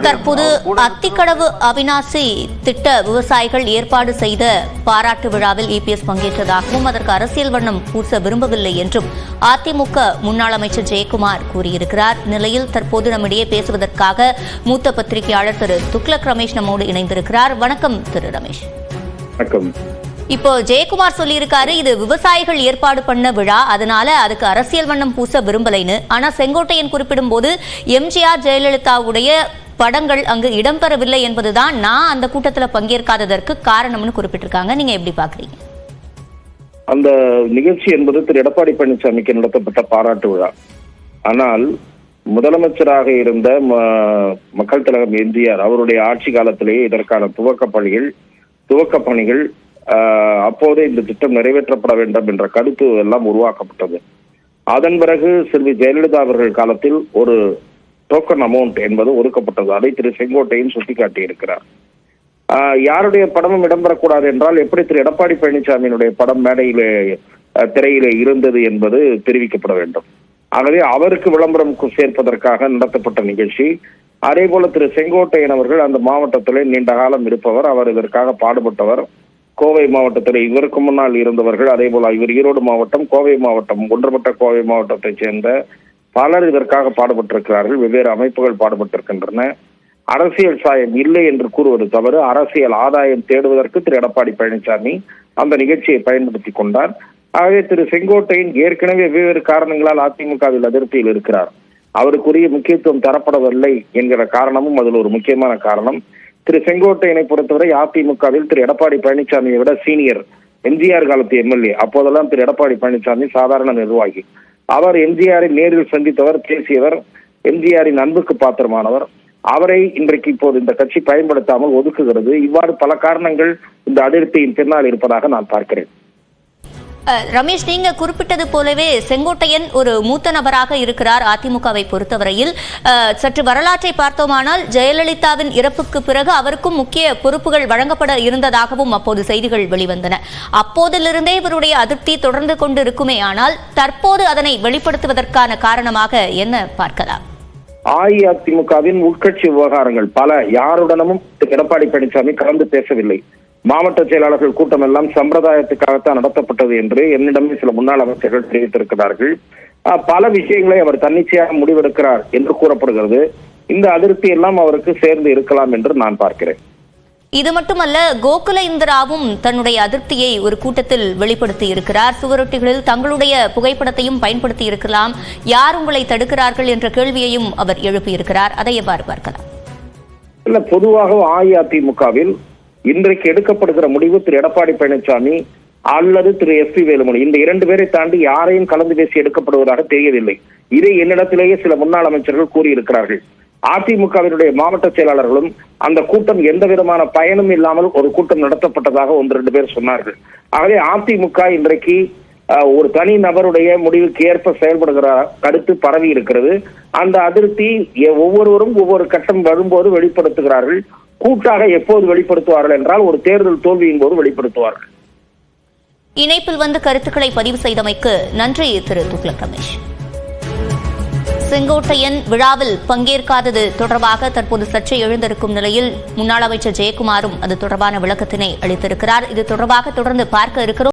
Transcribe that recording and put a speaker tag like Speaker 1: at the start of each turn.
Speaker 1: தற்போது அத்திக்கடவு அவிநாசி திட்ட விவசாயிகள் ஏற்பாடு செய்த பாராட்டு விழாவில் இபிஎஸ் பங்கேற்றதாகவும் அதற்கு அரசியல் வண்ணம் பூச விரும்பவில்லை என்றும் அதிமுக முன்னாள் அமைச்சர் ஜெயக்குமார் கூறியிருக்கிறார். நிலையில் தற்போது நம்மிடையே பேசுவதற்காக மூத்த பத்திரிகையாளர் திரு துக்ளக் ரமேஷ் நம்மோடு இணைந்திருக்கிறார். வணக்கம் திரு ரமேஷ்.
Speaker 2: வணக்கம்.
Speaker 1: இப்போ ஜெயக்குமார் சொல்லியிருக்காரு, இது விவசாயிகள் ஏற்பாடு பண்ண விழா, அதனால அதுக்கு அரசியல் வண்ணம் பூச விரும்பலைன்னு. ஆனா செங்கோட்டையன் குறிப்பிடும் போது எம்ஜிஆர் ஜெயலலிதாவுடைய படங்கள் அங்கு இடம்பெறவில்லை என்பதுதான் நான் அந்த கூட்டத்தில் பங்கேற்காததற்கு காரணம்னு குறிப்பிட்டிருக்காங்க. நீங்க எப்படி பாக்குறீங்க?
Speaker 2: அந்த நிகழ்ச்சி என்பது திரு எடப்பாடி பழனிசாமிக்கு நடத்தப்பட்ட பாராட்டு விழா. ஆனால் முதலமைச்சராக இருந்த மக்கள் தலைவர் எம்ஜிஆர் அவருடைய ஆட்சி காலத்திலேயே இதற்கான துவக்க பணிகள் அப்போதே இந்த திட்டம் நிறைவேற்றப்பட வேண்டும் என்ற கருத்து எல்லாம் உருவாக்கப்பட்டது. அதன் பிறகு செல்வி ஜெயலலிதா அவர்கள் காலத்தில் ஒரு டோக்கன் அமௌண்ட் என்பது ஒதுக்கப்பட்டது. அதை திரு செங்கோட்டையன் சுட்டிக்காட்டி இருக்கிறார். யாருடைய படமும் இடம்பெறக்கூடாது என்றால் எப்படி திரு எடப்பாடி பழனிசாமியினுடைய படம் மேடையிலே திரையிலே இருந்தது என்பது தெரிவிக்கப்பட வேண்டும். ஆகவே அவருக்கு விளம்பரம் சேர்ப்பதற்காக நடத்தப்பட்ட நிகழ்ச்சி. அதே போல திரு செங்கோட்டையன் அவர்கள் அந்த மாவட்டத்திலே நீண்ட காலம் இருப்பவர், அவர் இதற்காக பாடுபட்டவர். கோவை மாவட்டத்தில் இவருக்கு முன்னால் இருந்தவர்கள், அதே போல இவர் ஈரோடு மாவட்டம், கோவை மாவட்டம், ஒன்றுபட்ட கோவை மாவட்டத்தைச் சேர்ந்த பலர் இதற்காக பாடுபட்டிருக்கிறார்கள். வெவ்வேறு அமைப்புகள் பாடுபட்டிருக்கின்றன. அரசியல் சாயம் இல்லை என்று கூறுவது தவறு. அரசியல் ஆதாயம் தேடுவதற்கு திரு எடப்பாடி பழனிசாமி அந்த நிகழ்ச்சியை பயன்படுத்தி கொண்டார். ஆகவே திரு செங்கோட்டையன் ஏற்கனவே வெவ்வேறு காரணங்களால் அதிமுகவில் அதிருப்தியில் இருக்கிறார். அவருக்குரிய முக்கியத்துவம் தரப்படவில்லை என்கிற காரணமும் அதில் ஒரு முக்கியமான காரணம். திரு செங்கோட்டையனை பொறுத்தவரை அதிமுகவில் திரு எடப்பாடி பழனிசாமியை விட சீனியர், எம்ஜிஆர் காலத்து எம்எல்ஏ. அப்போதெல்லாம் திரு எடப்பாடி பழனிசாமி சாதாரண நிர்வாகி. அவர் எம்ஜிஆரை நேரில் சந்தித்தவர், பேசியவர், எம்ஜிஆரின் அன்புக்கு பாத்திரமானவர். அவரை இன்றைக்கு இப்போது இந்த கட்சி பயன்படுத்தாமல் ஒதுக்குகிறது. இவ்வாறு பல காரணங்கள் இந்த அதிருப்தியின் பின்னால் இருப்பதாக நான் பார்க்கிறேன்.
Speaker 1: ரமேஷ், நீங்க குறிப்பிட்டது போலவே செங்கோட்டையன் ஒரு மூத்த நபராக இருக்கிறார் அதிமுகவை பொறுத்தவரையில். சற்று வரலாற்றை பார்த்தோமானால் ஜெயலலிதாவின் இறப்புக்கு பிறகு அவருக்கும் முக்கிய பொறுப்புகள் வழங்கப்பட இருந்ததாகவும் அப்போது செய்திகள் வெளிவந்தன. அப்போதிலிருந்தே இவருடைய அதிருப்தி தொடர்ந்து கொண்டு இருக்குமே, ஆனால் தற்போது அதனை வெளிப்படுத்துவதற்கான காரணமாக என்ன பார்க்கலாம்?
Speaker 2: அஇஅதிமுகவின் உட்கட்சி விவகாரங்கள் பல, யாருடனும் எடப்பாடி பழனிசாமி கலந்து பேசவில்லை. மாவட்ட செயலாளர்கள் கூட்டம் எல்லாம் சம்பிரதாயத்துக்காகத்தான் நடத்தப்பட்டது என்று என்னிடமே சில முன்னாள் அமைச்சர்கள் தெரிவித்திருக்கிறார்கள். பல விஷயங்களை அவர் தன்னிச்சையாக முடிவெடுக்கிறார் என்று கூறப்படுகிறது. இந்த அதிருப்தி எல்லாம் அவருக்கு சேர்ந்து இருக்கலாம் என்று நான் பார்க்கிறேன்.
Speaker 1: இது மட்டுமல்ல, கோகுல இந்திராவும் தன்னுடைய அதிருப்தியை ஒரு கூட்டத்தில் வெளிப்படுத்தி இருக்கிறார். சுவரொட்டிகளில் தங்களுடைய புகைப்படத்தையும் பயன்படுத்தி இருக்கலாம். யார் உங்களை தடுக்கிறார்கள் என்ற கேள்வியையும் அவர் எழுப்பியிருக்கிறார். அதை எவ்வாறு பார்க்கலாம்?
Speaker 2: இல்ல, பொதுவாக அஇஅதிமுகவில் இன்றைக்கு எடுக்கப்படுகிற முடிவு திரு எடப்பாடி பழனிசாமி அல்லது திரு எஸ் பி வேலுமணி, இந்த இரண்டு பேரை தாண்டி யாரையும் கலந்து பேசி எடுக்கப்படுவதாக தெரியவில்லை. இதை என்னிடத்திலேயே சில முன்னாள் அமைச்சர்கள் கூறியிருக்கிறார்கள். அதிமுகவினுடைய மாவட்ட செயலாளர்களும் அந்த கூட்டம் எந்த விதமான பயனும் இல்லாமல் ஒரு கூட்டம் நடத்தப்பட்டதாக 1-2 பேர் சொன்னார்கள். ஆகவே அதிமுக இன்றைக்கு ஒரு தனி நபருடைய முடிவுக்கு ஏற்ப செயல்படுகிற கருத்து பரவி இருக்கிறது. அந்த அதிருப்தி ஒவ்வொருவரும் ஒவ்வொரு கட்டம் வரும்போது வெளிப்படுத்துகிறார்கள். கூட்டாக எப்போது வெளிப்படுத்துவார்கள் என்றால் ஒரு தேர்தல் தோல்வியின் போது வெளிப்படுத்துவார்கள்.
Speaker 1: இணைப்பில் வந்து கருத்துக்களை பதிவு செய்தமைக்கு நன்றி திரு துக்ளக் ரமேஷ். செங்கோட்டையன் விழாவில் பங்கேற்காதது தொடர்பாக தற்போது சர்ச்சை எழுந்திருக்கும் நிலையில் முன்னாள் அமைச்சர் ஜெயக்குமாரும் அது தொடர்பான விளக்கத்தினை அளித்திருக்கிறார். இது தொடர்பாக தொடர்ந்து பார்க்க இருக்கிறோம்.